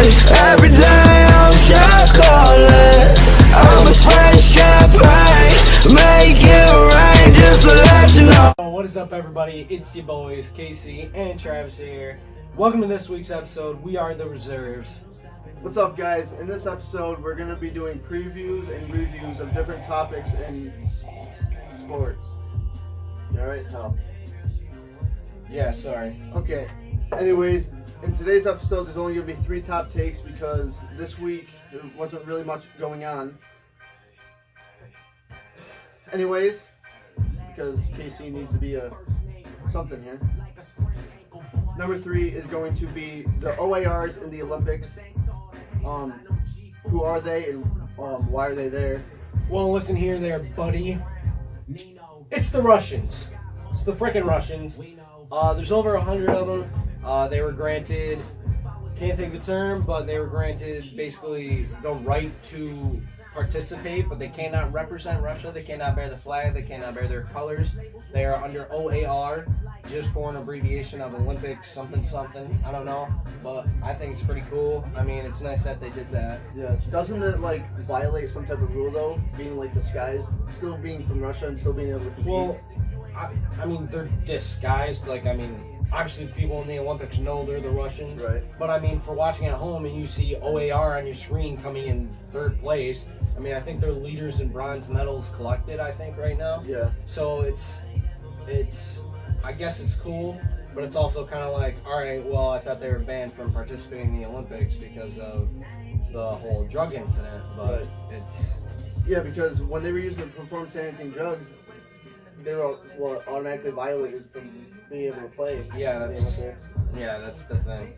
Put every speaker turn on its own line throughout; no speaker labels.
Every day I'm chocolate. I'm a spray champagne, make it rain just to let you know.
What is up, everybody? It's your boys Casey and Travis here. Welcome to this week's episode. We are the Reserves.
What's up, guys? In this episode, we're going to be doing previews and reviews of different topics in sports. You alright, Tom?
Yeah, sorry.
Okay. Anyways, in today's episode, there's only going to be 3 top takes because this week there wasn't really much going on. Anyways, because Casey needs to be something here. Number 3 is going to be the OARs in the Olympics. Who are they and why are they there?
Well, listen here there, buddy. It's the Russians. It's the frickin' Russians. There's over 100 of them. They were granted, can't think of the term, but they were granted basically the right to participate, but they cannot represent Russia. They cannot bear the flag. They cannot bear their colors. They are under OAR, just for an abbreviation of Olympics something something. I don't know, but I think it's pretty cool. I mean, it's nice that they did that.
Yeah. Doesn't it like violate some type of rule though, being like disguised, still being from Russia and still being able to compete?
Well, I mean, they're disguised. Like, I mean, obviously people in the Olympics know they're the Russians.
Right.
But I mean, for watching at home and you see OAR on your screen coming in 3rd place, I mean, I think they're leaders in bronze medals collected, I think, right now.
Yeah.
So it's, I guess it's cool, but it's also kind of like, all right, well, I thought they were banned from participating in the Olympics because of the whole drug incident, but
right.
it's...
Yeah, because when they were using the performance-enhancing drugs, they were automatically violated from being able to play.
Yeah, that's the thing.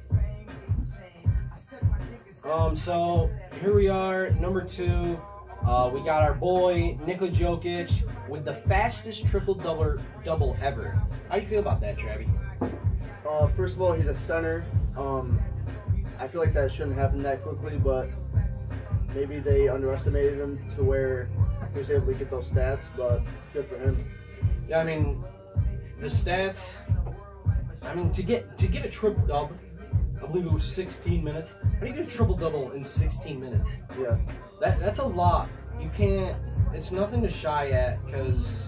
So here we are, number 2. We got our boy Nikola Jokic with the fastest triple-double ever. How do you feel about that, Travi?
First of all, he's a center. I feel like that shouldn't happen that quickly, but maybe they underestimated him to where he was able to get those stats, but good for him.
Yeah, I mean, the stats, I mean, to get a triple-double, I believe it was 16 minutes. How do you get a triple-double in 16 minutes?
Yeah.
That's a lot. You can't, it's nothing to shy at, because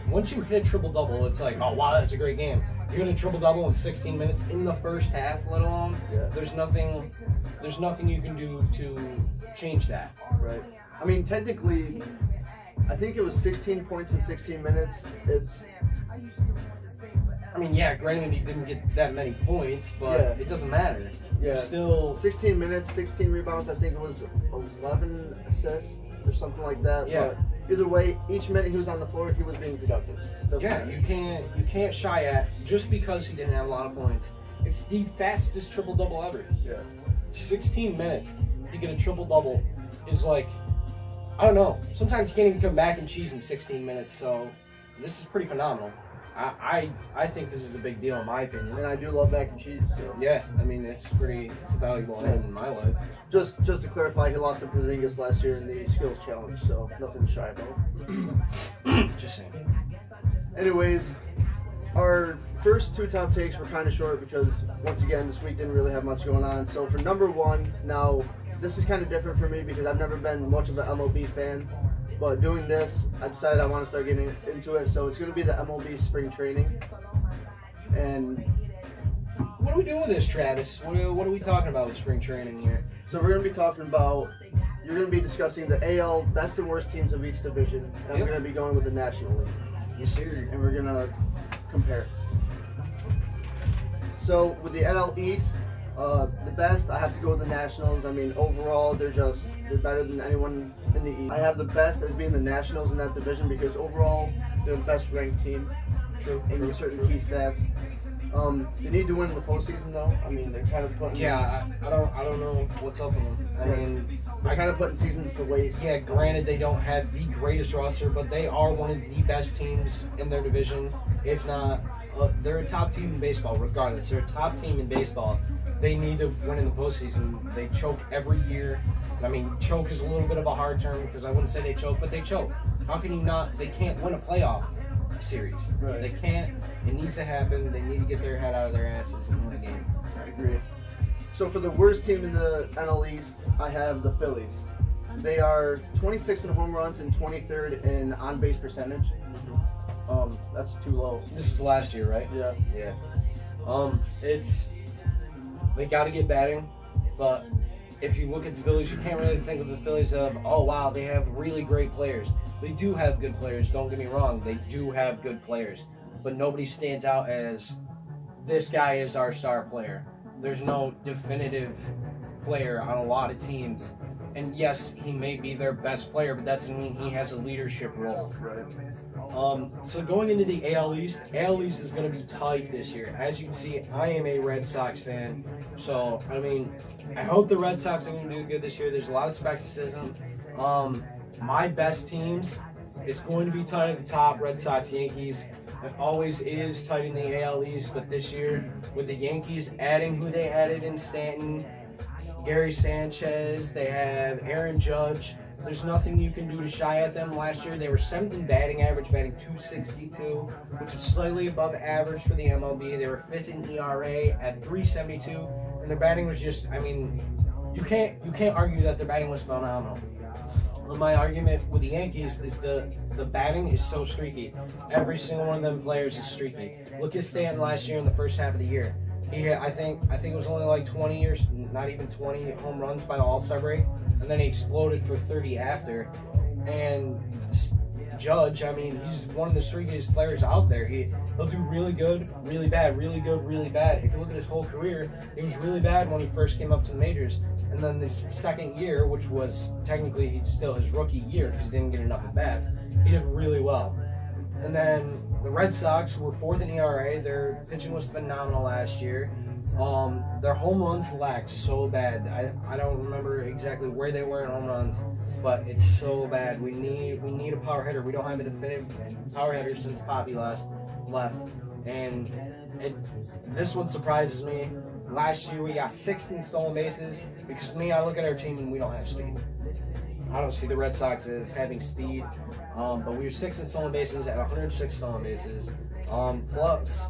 once you hit a triple-double, it's like, oh, wow, that's a great game. You're going to triple-double in 16 minutes in the first half, let alone, there's nothing you can do to change that.
Right. I mean, technically, I think it was 16 points in 16 minutes.
I mean, yeah, granted he didn't get that many points, but it doesn't matter.
Yeah.
Still
16 minutes, 16 rebounds. I think it was 11 assists or something like that.
Yeah.
But either way, each minute he was on the floor, he was being productive.
Yeah, you can't shy at just because he didn't have a lot of points. It's the fastest triple-double ever.
Yeah.
16 minutes to get a triple-double is like, I don't know. Sometimes you can't even come back and cheese in 16 minutes, so this is pretty phenomenal. I think this is a big deal in my opinion.
And I do love mac and cheese, so.
Yeah, I mean, it's a valuable item in my life.
Just to clarify, he lost to Porzingis last year in the skills challenge, so nothing to shy about.
Just saying.
Anyways, our first 2 top takes were kind of short because, once again, this week didn't really have much going on. So for number 1, now, this is kind of different for me because I've never been much of an MLB fan. But doing this, I decided I want to start getting into it. So it's going to be the MLB Spring Training. And
what are we doing with this, Travis? What are we talking about with Spring Training here?
So we're going to be talking about, you're going to be discussing the AL best and worst teams of each division. And we're going to be going with the National League.
Yes, sir.
And we're going to compare. So with the NL East, the best, I have to go with the Nationals. I mean, overall, they're better than anyone in the East. I have the best as being the Nationals in that division because overall, they're the best ranked team. In certain key stats. They need to win in the postseason, though. I mean, they're kind of putting.
Yeah, I don't know what's up with them. I mean,
they're kind of putting seasons to waste.
Yeah, granted, they don't have the greatest roster, but they are one of the best teams in their division. If not, they're a top team in baseball. Regardless, they're a top team in baseball. They need to win in the postseason. They choke every year. I mean, choke is a little bit of a hard term because I wouldn't say they choke, but they choke. How can you not? They can't win a playoff series.
Right.
They can't. It needs to happen. They need to get their head out of their asses and win the game.
I agree. So for the worst team in the NL East, I have the Phillies. They are 26th in home runs and 23rd in on-base percentage. That's too low.
This is last year, right?
Yeah.
Yeah. They got to get batting, but if you look at the Phillies, you can't really think of the Phillies of, oh wow, they have really great players. They do have good players, don't get me wrong. They do have good players, but nobody stands out as, this guy is our star player. There's no definitive player on a lot of teams. And yes, he may be their best player, but that doesn't mean he has a leadership role.
Right.
So going into the AL East is going to be tight this year. As you can see, I am a Red Sox fan. So, I mean, I hope the Red Sox are going to do good this year. There's a lot of skepticism. My best teams, it's going to be tight at the top, Red Sox, Yankees. It always is tight in the AL East, but this year, with the Yankees adding who they added in Stanton, Gary Sanchez, they have Aaron Judge. There's nothing you can do to shy at them. Last year, they were 7th in batting average, batting .262, which is slightly above average for the MLB. They were 5th in ERA at .372, and their batting was just, I mean, you can't argue that their batting was phenomenal. My argument with the Yankees is the batting is so streaky. Every single one of them players is streaky. Look at Stanton last year in the first half of the year. I think it was only like 20 years, not even 20 home runs by the All-Star break, and then he exploded for 30 after. And Judge, I mean, he's one of the streakiest players out there. He'll do really good, really bad, really good, really bad. If you look at his whole career, he was really bad when he first came up to the majors. And then this second year, which was technically still his rookie year because he didn't get enough at bats, he did really well. And then the Red Sox were 4th in ERA. Their pitching was phenomenal last year. Their home runs lacked so bad. I don't remember exactly where they were in home runs, but it's so bad. We need a power hitter. We don't have a definitive power hitter since Poppy left. And this one surprises me. Last year we got 6th in stolen bases because to me, I look at our team and we don't have speed. I don't see the Red Sox as having speed, but we were 6th in stolen bases at 106 stolen bases. Plus,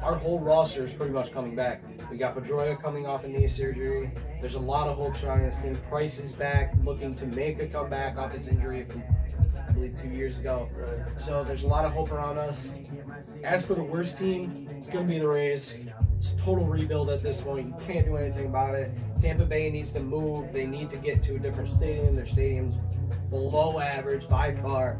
our whole roster is pretty much coming back. We got Pedroia coming off a knee surgery. There's a lot of hope surrounding this team. Price is back, looking to make a comeback off his injury from, I believe, 2 years ago. So there's a lot of hope around us. As for the worst team, it's going to be the Rays. It's a total rebuild at this point. You can't do anything about it. Tampa Bay needs to move. They need to get to a different stadium. Their stadium's below average by far.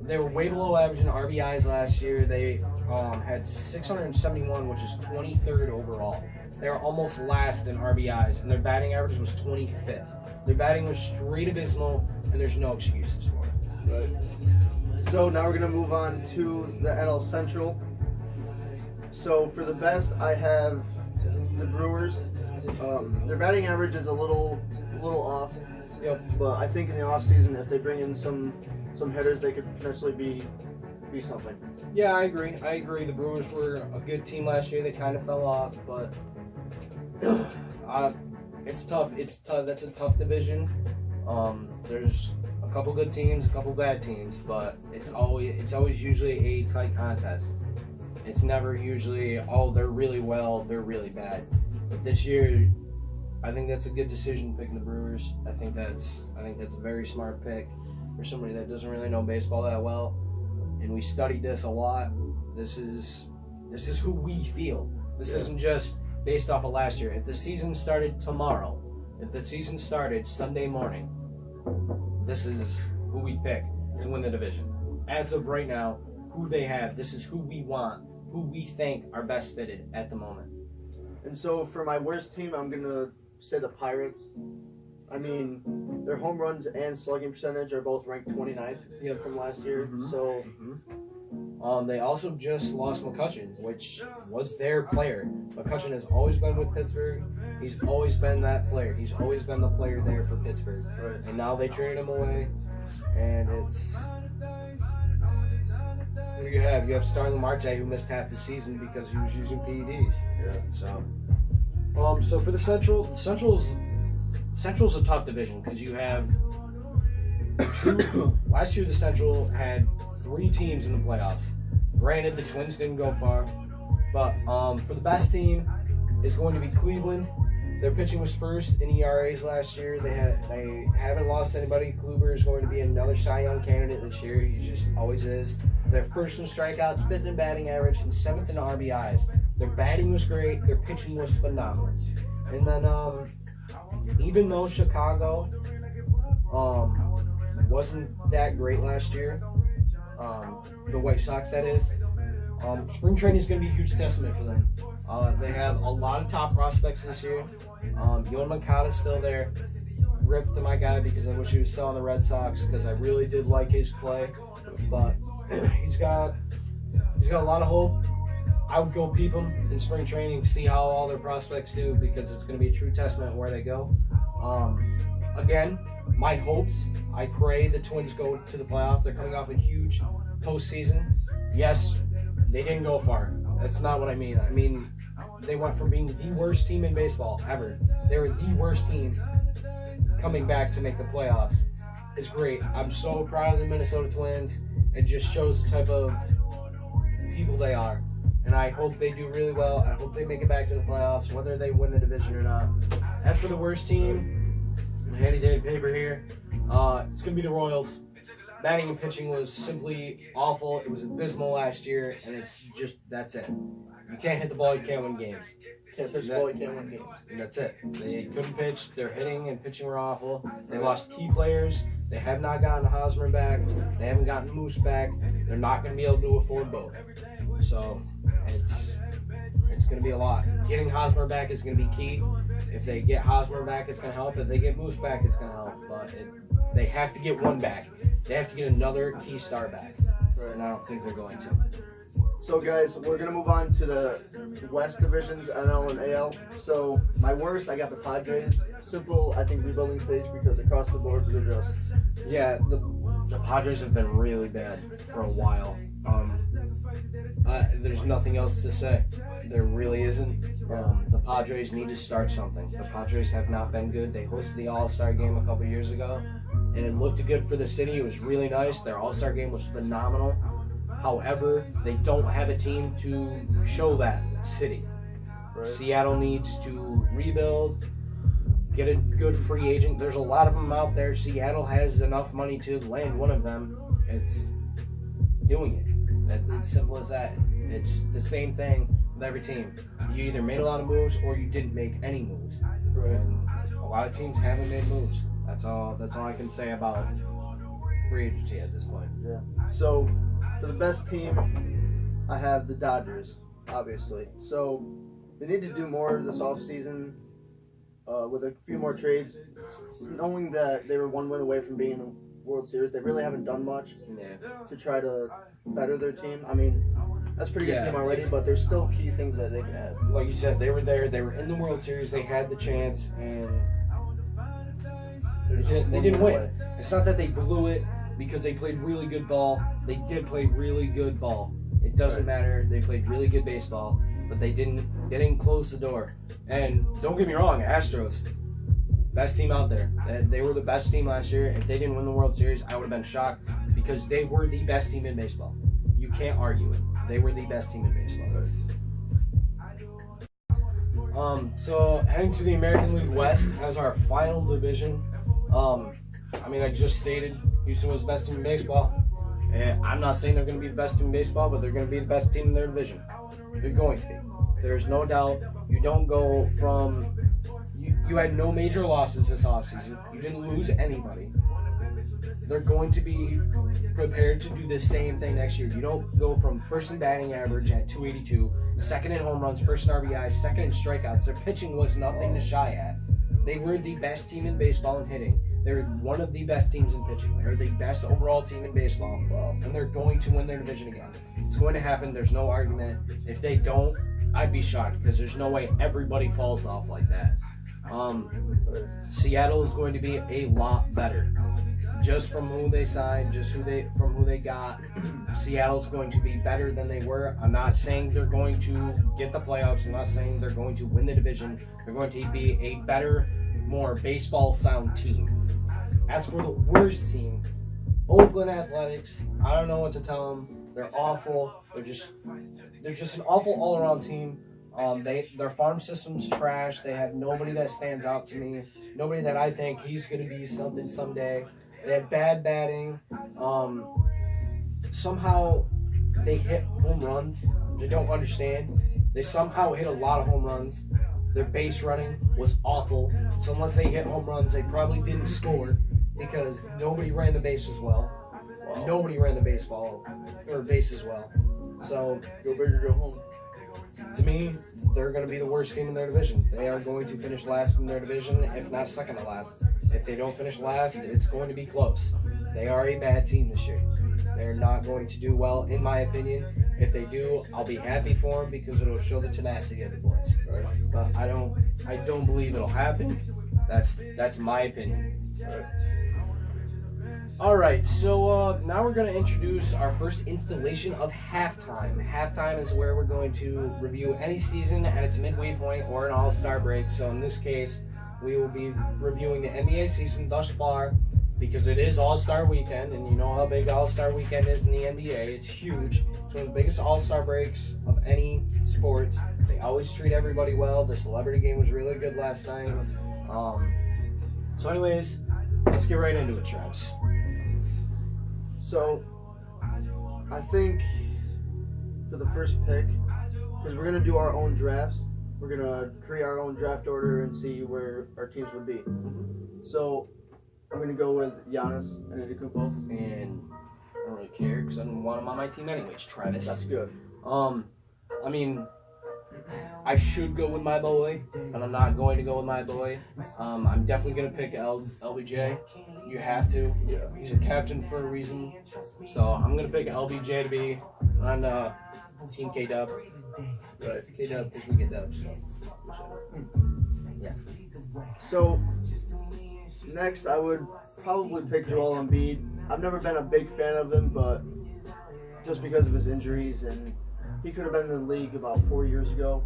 They were way below average in RBIs last year. They had 671, which is 23rd overall. They were almost last in RBIs, and their batting average was 25th. Their batting was straight abysmal, and there's no excuses for it.
Right. So now we're going to move on to the NL Central. So for the best, I have the Brewers. Their batting average is a little off.
Yep.
But I think in the offseason, if they bring in some hitters, they could potentially be something.
Yeah, I agree. The Brewers were a good team last year. They kind of fell off, but it's tough. That's a tough division. There's a couple good teams, a couple bad teams, but it's always usually a tight contest. It's never usually, oh, they're really well, they're really bad. But this year, I think that's a good decision picking the Brewers. I think that's a very smart pick for somebody that doesn't really know baseball that well. And we studied this a lot. This is who we feel. This isn't just based off of last year. If the season started tomorrow, if the season started Sunday morning, this is who we pick to win the division. As of right now, who they have, this is who we want, who we think are best fitted at the moment.
And so for my worst team, I'm going to say the Pirates. I mean, their home runs and slugging percentage are both ranked 29th from last year. So
they also just lost McCutchen, which was their player. McCutchen has always been with Pittsburgh. He's always been that player. He's always been the player there for Pittsburgh.
Right.
And now they traded him away, and it's... What do you have? You have Starling Marte, who missed half the season because he was using PEDs.
Yeah.
So for the Central's a tough division because you have last year the Central had 3 teams in the playoffs. Granted, the Twins didn't go far, but for the best team, is going to be Cleveland. Their pitching was first in ERAs last year. They haven't lost anybody. Kluber is going to be another Cy Young candidate this year. He just always is. They're first in strikeouts, fifth in batting average, and seventh in RBIs. Their batting was great. Their pitching was phenomenal. And then even though Chicago wasn't that great last year, the White Sox that is, spring training is going to be a huge testament for them. They have a lot of top prospects this year. Yoan Moncada's still there. Rip to my guy because I wish he was still on the Red Sox because I really did like his play. But he's got a lot of hope. I would go peep him in spring training, see how all their prospects do because it's going to be a true testament where they go. Again, my hopes, I pray the Twins go to the playoff. They're coming off a huge postseason. Yes, they didn't go far. That's not what I mean. I mean, they went from being the worst team in baseball ever. They were the worst team coming back to make the playoffs. It's great. I'm so proud of the Minnesota Twins. It just shows the type of people they are. And I hope they do really well. I hope they make it back to the playoffs, whether they win the division or not. As for the worst team, handy-dandy paper here, it's going to be the Royals. Batting and pitching was simply awful. It was abysmal last year, and it's just, that's it. You can't hit the ball, you can't win games.
Can't pitch the ball, you can't win games.
And that's it. They couldn't pitch. Their hitting and pitching were awful. They lost key players. They have not gotten Hosmer back. They haven't gotten Moose back. They're not going to be able to afford both. So it's going to be a lot. Getting Hosmer back is going to be key. If they get Hosmer back, it's going to help. If they get Moose back, it's going to help. But they have to get one back. They have to get another key star back.
Right.
And I don't think they're going to.
So guys, we're going to move on to the West divisions, NL and AL. So my worst, I got the Padres. Simple, I think, rebuilding stage because across the board they're just...
Yeah, the Padres have been really bad for a while. There's nothing else to say. There really isn't. The Padres need to start something. The Padres have not been good. They hosted the All-Star game a couple years ago, and it looked good for the city. It was really nice. Their All-Star game was phenomenal. However, they don't have a team to show that city.
Right.
Seattle needs to rebuild, get a good free agent. There's a lot of them out there. Seattle has enough money to land one of them. It's doing it. It's simple as that. It's the same thing with every team. You either made a lot of moves or you didn't make any moves.
Right.
And a lot of teams haven't made moves. That's all I can say about free agency at this point.
Yeah. So for the best team, I have the Dodgers, obviously. So they need to do more this offseason with a few more trades. Knowing that they were one win away from being in the World Series, they really haven't done much to try to better their team. I mean, that's a pretty good team already, but there's still key things that they can add.
Like you said, they were there. They were in the World Series. They had the chance, and they didn't win. It's not that they blew it because they played really good ball. They did play really good ball. It doesn't matter. They played really good baseball, but they didn't close the door. And don't get me wrong, Astros, best team out there. They were the best team last year. If they didn't win the World Series, I would have been shocked because they were the best team in baseball. You can't argue it. They were the best team in baseball. So heading to the American League West as our final division. I mean, I just stated Houston was the best team in baseball. And I'm not saying they're going to be the best team in baseball, but they're going to be the best team in their division. They're going to be. There's no doubt. You don't go from... You had no major losses this offseason. You didn't lose anybody. They're going to be prepared to do the same thing next year. You don't go from first in batting average at 282, second in home runs, first in RBIs, second in strikeouts. Their pitching was nothing to shy at. They were the best team in baseball in hitting. They're one of the best teams in pitching. They're the best overall team in baseball. And they're going to win their division again. It's going to happen. There's no argument. If they don't, I'd be shocked because there's no way everybody falls off like that. Seattle is going to be a lot better. Just from who they signed, from who they got, Seattle's going to be better than they were. I'm not saying they're going to get the playoffs. I'm not saying they're going to win the division. They're going to be a better, more baseball-sound team. As for the worst team, Oakland Athletics, I don't know what to tell them. They're awful. They're just an awful all-around team. Their farm system's trash. They have nobody that stands out to me. Nobody that I think he's going to be something someday. They have bad batting. Somehow they hit home runs, which I don't understand. They somehow hit a lot of home runs. Their base running was awful. So unless they hit home runs, they probably didn't score because nobody ran the base as well. Nobody ran the bases well. So
Go big or go home.
to me, they're going to be the worst team in their division. They are going to finish last in their division, if not second to last. If they don't finish last, it's going to be close. They are a bad team this year. They're not going to do well, in my opinion. If they do, I'll be happy for them because it'll show the tenacity of the boys. Right? But I don't believe it'll happen. That's my opinion.
Right.
All right, so now we're going to introduce our first installation of halftime. Halftime is where we're going to review any season at its midway point or an all-star break. So in this case, we will be reviewing the NBA season thus far because it is all-star weekend, and you know how big all-star weekend is in the NBA. It's huge. It's one of the biggest all-star breaks of any sport. They always treat everybody well. The celebrity game was really good last night. So anyways, let's get right into it, Travis.
So, I think for the first pick, because we're going to do our own drafts, we're going to create our own draft order and see where our teams would be. So, I'm going to go with Giannis Antetokounmpo.
And I don't really care because I don't want him on my team anyways, Travis.
That's good.
I mean, I should go with my boy, but I'm not going to go with my boy. I'm definitely going to pick LBJ. You have to.
Yeah.
He's a captain for a reason. So I'm going to pick LBJ to be on Team K-Dub.
Right.
K-Dub because we get dubs. So. Yeah.
So, next I would probably pick Joel Embiid. I've never been a big fan of him, but just because of his injuries, and he could have been in the league about 4 years ago.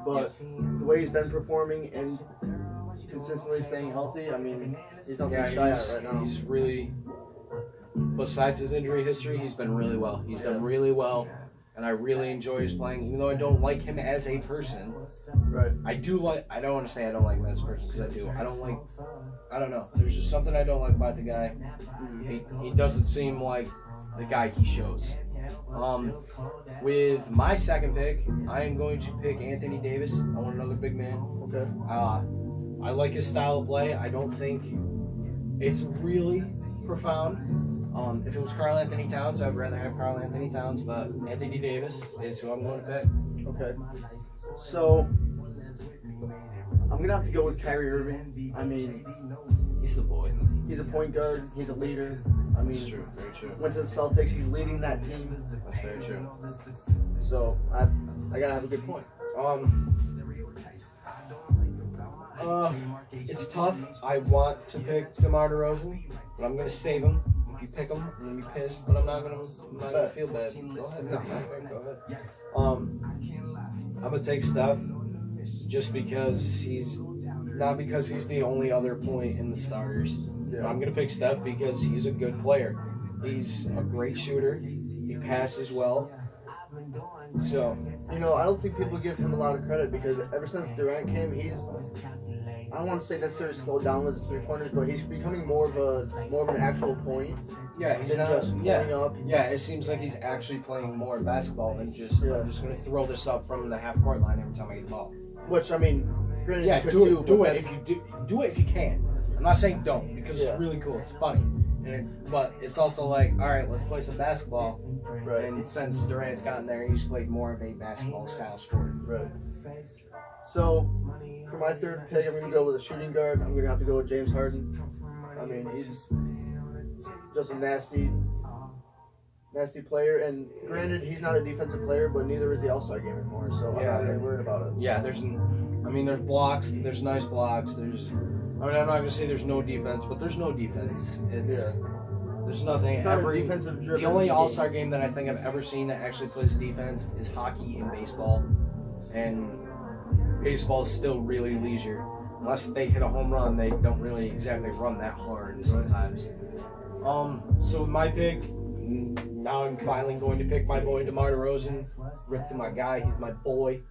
But the way he's been performing and consistently staying healthy, I mean, he's nothing to shy at right now.
He's really, besides his injury history, he's been really well. He's done really well, and I really enjoy his playing, even though I don't like him as a person.
Right.
I don't want to say I don't like him as a person, because I do. I don't know. There's just something I don't like about the guy. He doesn't seem like the guy he shows. With my second pick, I am going to pick Anthony Davis. I want another big man.
Okay.
I like his style of play. I don't think it's really profound. If it was Karl Anthony Towns, I'd rather have Karl Anthony Towns, but Anthony Davis is who I'm going to pick.
Okay. So, I'm going to have to go with Kyrie Irving. I mean,
He's the boy.
he's a point guard. He's a leader. I mean,
That's true. Very true.
went to the Celtics. He's leading that team.
That's very true.
So, I got to have a good point.
It's tough. I want to pick DeMar DeRozan, but I'm going to save him. If you pick him, I'm going to be pissed, but I'm not going to feel bad. Go ahead. No, go ahead. I'm going to take Steph just because not because he's the only other point in the starters.
Yeah.
I'm going to pick Steph because he's a good player. He's a great shooter. He passes well. So,
You know, I don't think people give him a lot of credit because ever since Durant came, I don't want to say necessarily slowed down with his three-pointers, but he's becoming more of an actual point.
yeah, he's
than
not
just pulling up.
Yeah, it seems like he's actually playing more basketball than just
Yeah.
I'm just going to throw this up from the half-court line every time I get the ball.
Which, I mean, granted,
Yeah,
you could
do
but
it if you do it if you can. I'm not saying don't because
Yeah.
it's really cool. It's funny, but it's also like, all right, let's play some basketball.
Right.
And since Durant's gotten there, he's played more of a basketball style sport.
Right. So, for my third pick, I'm going to go with a shooting guard. I'm going to have to go with James Harden. I mean, he's just a nasty player. And granted, he's not a defensive player, but neither is the All-Star game anymore. So I'm not really worried about it.
Yeah, there's blocks. There's nice blocks. I'm not going to say there's no defense, but there's no defense. There's nothing.
It's not a defensive driven
The only
game.
All-Star game that I think I've ever seen that actually plays defense is hockey and baseball. And baseball is still really leisure. Unless they hit a home run, they don't really exactly run that hard sometimes. So with my pick, now I'm finally going to pick my boy DeMar DeRozan. Rip to my guy. He's my boy.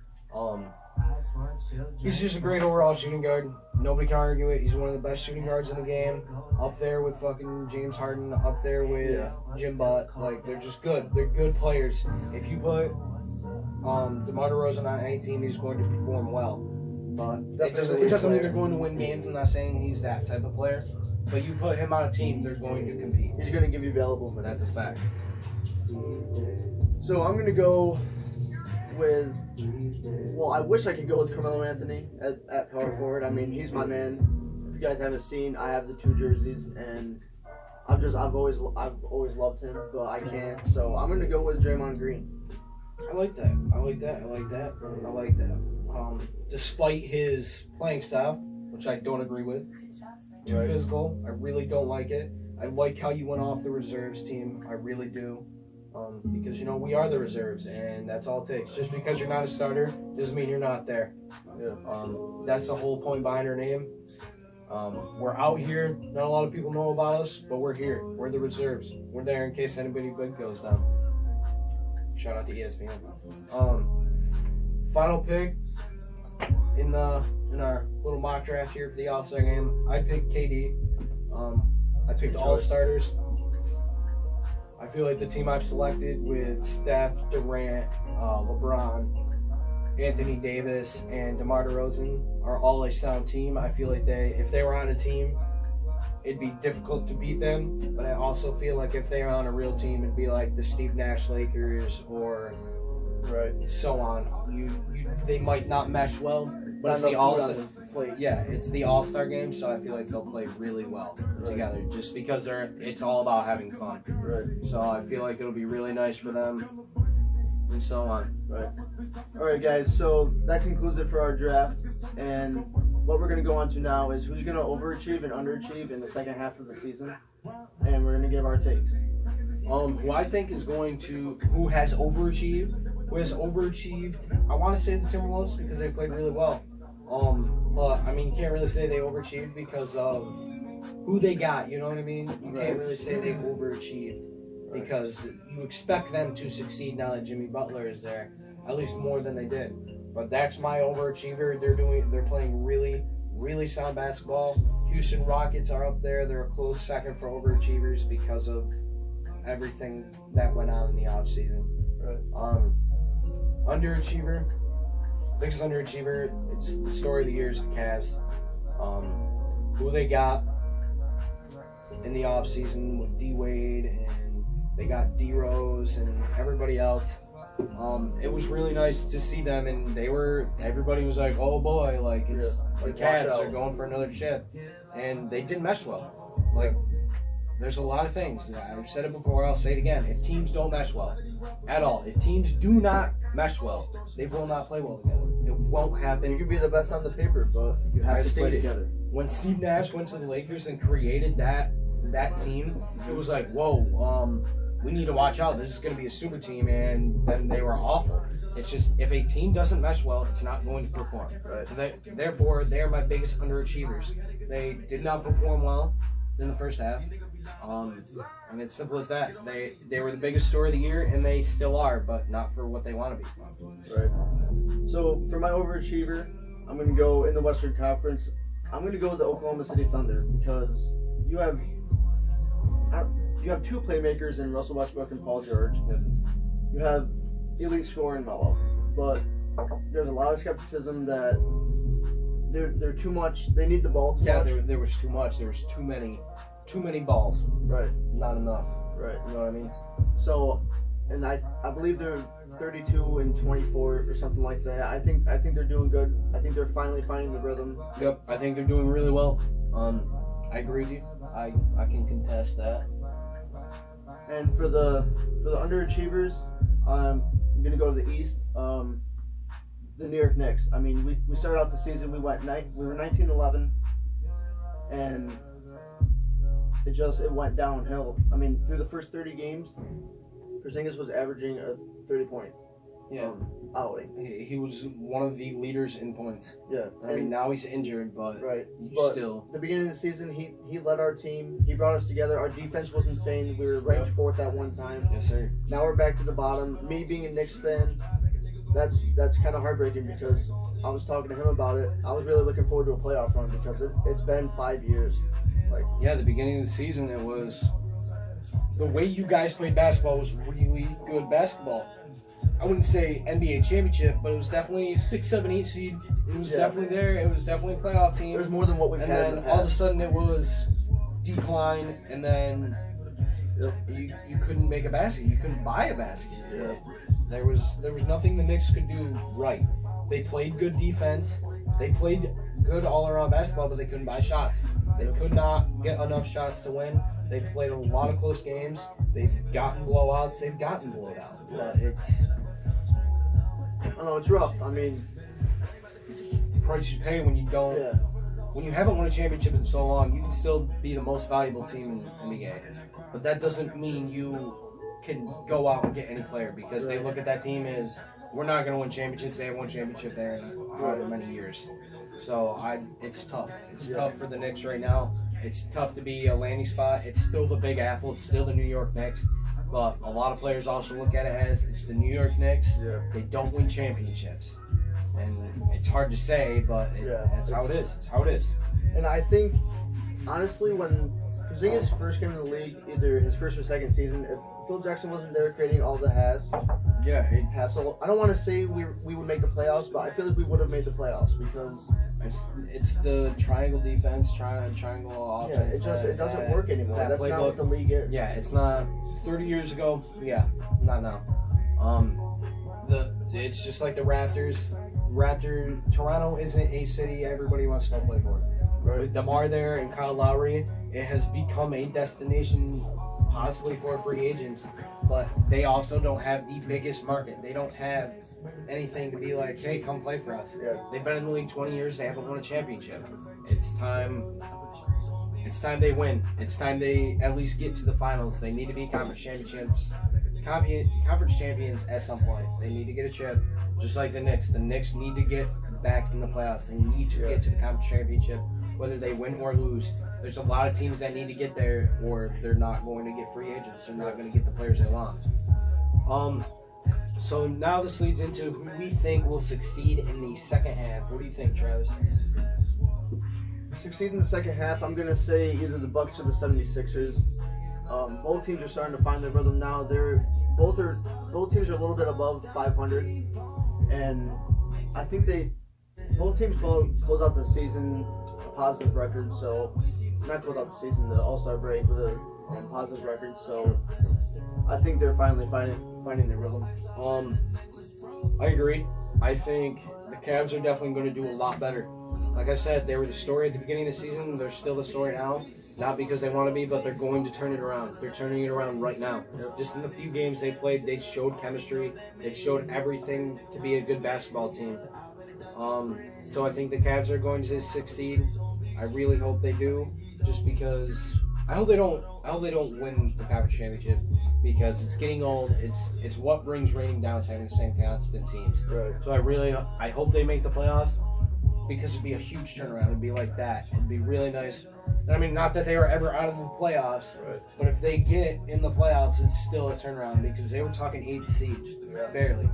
He's just a great overall shooting guard. Nobody can argue it. He's one of the best shooting guards in the game. Up there with fucking James Harden. Up there with Jim Butt. Like, they're just good. They're good players. If you put DeMar DeRozan on any team, he's going to perform well. But it doesn't mean they're going to win games. I'm not saying he's that type of player. But you put him on a team, they're going to compete.
He's going to give you valuable minutes.
That's a fact.
So I'm going to go with, well, I wish I could go with Carmelo Anthony at power forward. I mean, he's my man. If you guys haven't seen, I have the 2 jerseys, and I've always loved him, but I can't. So I'm going to go with Draymond Green.
I like that. Despite his playing style, which I don't agree with, too physical. I really don't like it. I like how you went off the reserves team. I really do. Because, you know, we are the reserves, and that's all it takes. Just because you're not a starter doesn't mean you're not there.
Yeah.
That's the whole point behind our name. We're out here. Not a lot of people know about us, but we're here. We're the reserves. We're there in case anybody big goes down. Shout out to ESPN. Final pick in our little mock draft here for the All-Star game. I picked KD. I picked all starters. I feel like the team I've selected with Steph, Durant, LeBron, Anthony Davis, and DeMar DeRozan are all a sound team. I feel like if they were on a team, it'd be difficult to beat them. But I also feel like if they were on a real team, it'd be like the Steve Nash Lakers or so on. They might not mesh well, but it's the All-Star. Yeah, it's the All-Star game, so I feel like they'll play really well together, just because it's all about having fun.
Right.
So I feel like it'll be really nice for them, and so on.
Right. All right, guys. So that concludes it for our draft, and what we're going to go on to now is who's going to overachieve and underachieve in the second half of the season, and we're going to give our takes.
Who I think who has overachieved, I want to say the Timberwolves because they played really well. But I mean, you can't really say they overachieved because of who they got. You know what I mean? You can't really say they overachieved because you expect them to succeed now that Jimmy Butler is there, at least more than they did. But that's my overachiever. They're playing really, really sound basketball. Houston Rockets are up there. They're a close second for overachievers because of everything that went on in the offseason. Underachiever. Biggest underachiever, it's the story of the year is the Cavs. Who they got in the offseason with D-Wade, and they got D-Rose and everybody else. It was really nice to see them, and everybody was like, oh boy, like the Cavs are going for another chip. And they didn't mesh well. Like, there's a lot of things. I've said it before, I'll say it again. If teams don't mesh well at all, if teams do not mesh well, they will not play well together. It won't happen.
You can be the best on the paper, but you have to play together.
When Steve Nash went to the Lakers and created that team, it was like, whoa, we need to watch out. This is going to be a super team, and then they were awful. It's just, if a team doesn't mesh well, it's not going to perform.
Right.
So therefore, they are my biggest underachievers. They did not perform well in the first half. And it's simple as that. They were the biggest story of the year, and they still are, but not for what they want to be.
Right. So for my overachiever, I'm going to go in the Western Conference. I'm going to go with the Oklahoma City Thunder because you have 2 playmakers in Russell Westbrook and Paul George. You have elite scorer in Melo, but there's a lot of skepticism that they're too much. They need the ball too much.
Yeah, there was too much. There was too many balls.
Right.
Not enough.
Right.
You know what I mean?
So, and I believe they're 32 and 24 or something like that. I think they're doing good. I think they're finally finding the rhythm.
Yep. I think they're doing really well. I agree with you. I can contest that.
And for the underachievers, I'm gonna go to the East. The New York Knicks. I mean, we started out the season. We were 19-11, and it went downhill. I mean, through the first 30 games, Porzingis was averaging a 30-point outing.
He was one of the leaders in points.
Yeah.
I mean, now he's injured, but
right.
Still.
The beginning of the season, he led our team. He brought us together. Our defense was insane. We were ranked 4th at one time.
Yes, sir.
Now we're back to the bottom. Me being a Knicks fan, that's kind of heartbreaking because I was talking to him about it. I was really looking forward to a playoff run because it's been 5 years.
Yeah, the beginning of the season, it was the way you guys played basketball was really good basketball. I wouldn't say NBA championship, but it was definitely 6, 7, 8 seed. It was definitely there. It was definitely a playoff team.
It was more than what we've had.
And then all of a sudden it was decline, and then you couldn't make a basket. You couldn't buy a basket.
Yeah.
There was nothing the Knicks could do right. They played good defense. They played good all-around basketball, but they couldn't buy shots. They could not get enough shots to win. They've played a lot of close games. They've gotten blowouts. They've gotten blowed out. But
I don't know, it's rough. I mean,
the price you pay when you don't.
Yeah.
When you haven't won a championship in so long, you can still be the most valuable team in the NBA. But that doesn't mean you can go out and get any player because they look at that team as we're not going to win championships. They have won championship there in however many years. So it's tough. It's tough for the Knicks right now. It's tough to be a landing spot. It's still the Big Apple. It's still the New York Knicks. But a lot of players also look at it as it's the New York Knicks.
Yeah.
They don't win championships. And it's hard to say, but that's how it is. It's how it is.
And I think, honestly, when Porzingis first came in the league, either his first or second season, if Phil Jackson wasn't there creating all the hassle, I don't want to say we would make the playoffs, but I feel like we would have made the playoffs because
it's the triangle defense, triangle offense.
Yeah, it doesn't work anymore. That's not what the league is.
Yeah, it's not 30 years ago. Yeah, not now. It's just like the Raptors. Toronto isn't a city everybody wants to go play for.
Right.
With DeMar there and Kyle Lowry, it has become a destination possibly for free agents, but they also don't have the biggest market. They don't have anything to be like, hey, come play for us.
Yeah.
They've been in the league 20 years. They haven't won a championship. It's time they win. It's time they at least get to the finals. They need to be conference champions at some point. They need to get a chip, just like the Knicks. The Knicks need to get back in the playoffs. They need to get to the conference championship, whether they win or lose. There's a lot of teams that need to get there, or they're not going to get free agents. They're not going to get the players they want. So now this leads into who we think will succeed in the second half. What do you think, Travis?
Succeed in the second half, I'm going to say either the Bucks or the 76ers. Both teams are starting to find their rhythm now. Both teams are a little bit above 500, and I think both teams close out the season a positive record. So not close out the season, the All-Star break with a positive record. So I think they're finally finding their rhythm.
I agree. I think the Cavs are definitely going to do a lot better. Like I said, they were the story at the beginning of the season. They're still the story now. Not because they want to be, but they're going to turn it around. They're turning it around right now. Just in the few games they played, they showed chemistry. They showed everything to be a good basketball team. So I think the Cavs are going to succeed. I really hope they do, just because I hope they don't win the conference championship because it's getting old. It's what brings rating down, is having the same constant teams.
Right.
So I hope they make the playoffs, because it'd be a huge turnaround. It'd be like that. It'd be really nice. I mean, not that they were ever out of the playoffs, but if they get in the playoffs, it's still a turnaround because they were talking 8th seed, barely.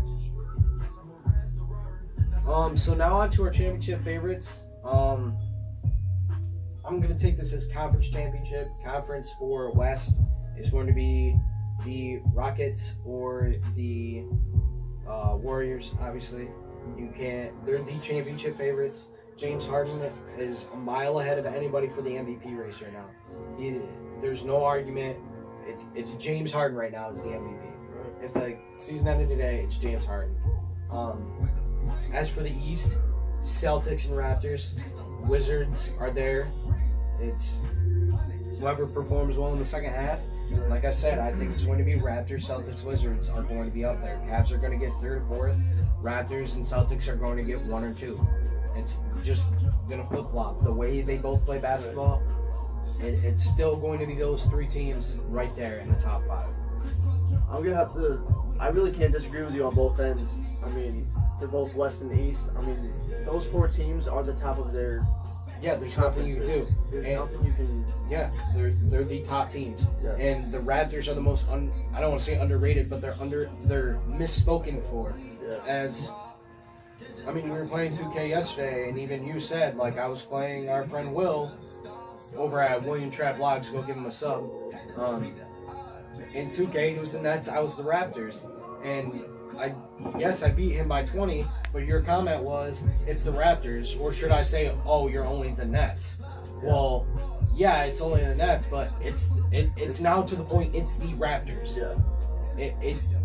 So now on to our championship favorites. I'm going to take this as conference championship. Conference for West is going to be the Rockets or the Warriors, obviously. They're the championship favorites. James Harden is a mile ahead of anybody for the MVP race right now. There's no argument. It's James Harden right now is the MVP. If the season ended today, it's James Harden. As for the East, Celtics and Raptors, Wizards are there. It's whoever performs well in the second half. Like I said, I think it's going to be Raptors, Celtics, Wizards are going to be up there. Cavs are going to get 3rd or 4th. Raptors and Celtics are going to get 1 or 2. It's just going to flip-flop. The way they both play basketball, it's still going to be those 3 teams right there in the top 5.
I'm gonna have to. I really can't disagree with you on both ends. I mean, for both West and East. I mean, those 4 teams are the top of their.
Yeah, there's nothing you can do.
There's nothing you can.
Yeah, they're the top teams,
Yeah.
and the Raptors are the most. I don't want to say underrated, but they're misspoken for.
Yeah.
As I mean, we were playing 2K yesterday, and even you said like I was playing our friend Will over at William Trap Logs. Go give him a sub. In 2K, he was the Nets, I was the Raptors, and I beat him by 20. But your comment was, it's the Raptors, or should I say, oh, you're only the Nets? Well, yeah, it's only the Nets, but it's now to the point it's the Raptors.
Yeah.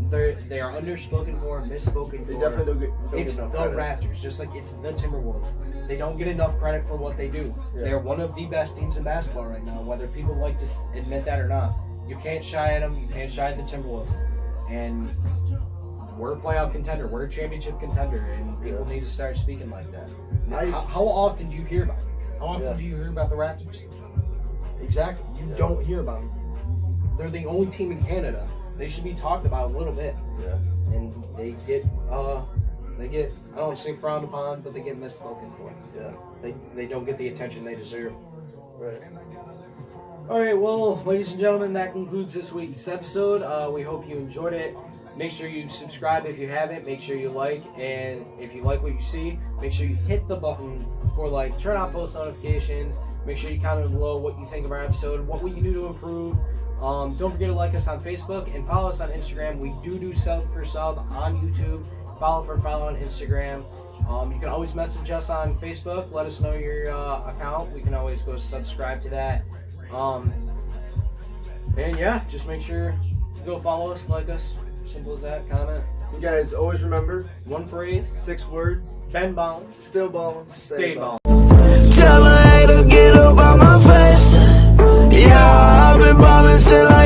They are underspoken for, misspoken
They
for.
definitely don't
It's
get
the
enough credit.
Raptors, just like it's the Timberwolves. They don't get enough credit for what they do.
Yeah.
They're one of the best teams in basketball right now, whether people like to admit that or not. You can't shy at them. You can't shy at the Timberwolves. And we're a playoff contender. We're a championship contender, and people need to start speaking like that. How often do you hear about it? How often do you hear about the Raptors? Exactly. You don't hear about them. They're the only team in Canada. They should be talked about a little bit.
Yeah.
And they get I don't want to say frowned upon, but they get misspoken for.
Yeah.
They don't get the attention they deserve.
Right.
Alright, well, ladies and gentlemen, that concludes this week's episode. We hope you enjoyed it. Make sure you subscribe if you haven't. Make sure you like, and if you like what you see, make sure you hit the button for like, turn on post notifications. Make sure you comment below what you think of our episode, what we can do to improve. Don't forget to like us on Facebook and follow us on Instagram. We do sub for sub on YouTube. Follow on Instagram. You can always message us on Facebook. Let us know your account. We can always go subscribe to that. And yeah, just make sure to go follow us, like us. Simple as that. Comment.
You guys always remember,
1 phrase,
6 words,
been ballin',
still ballin',
stay ballin'.
Tell a hater get up out my face. Yeah, I've been ballin' till I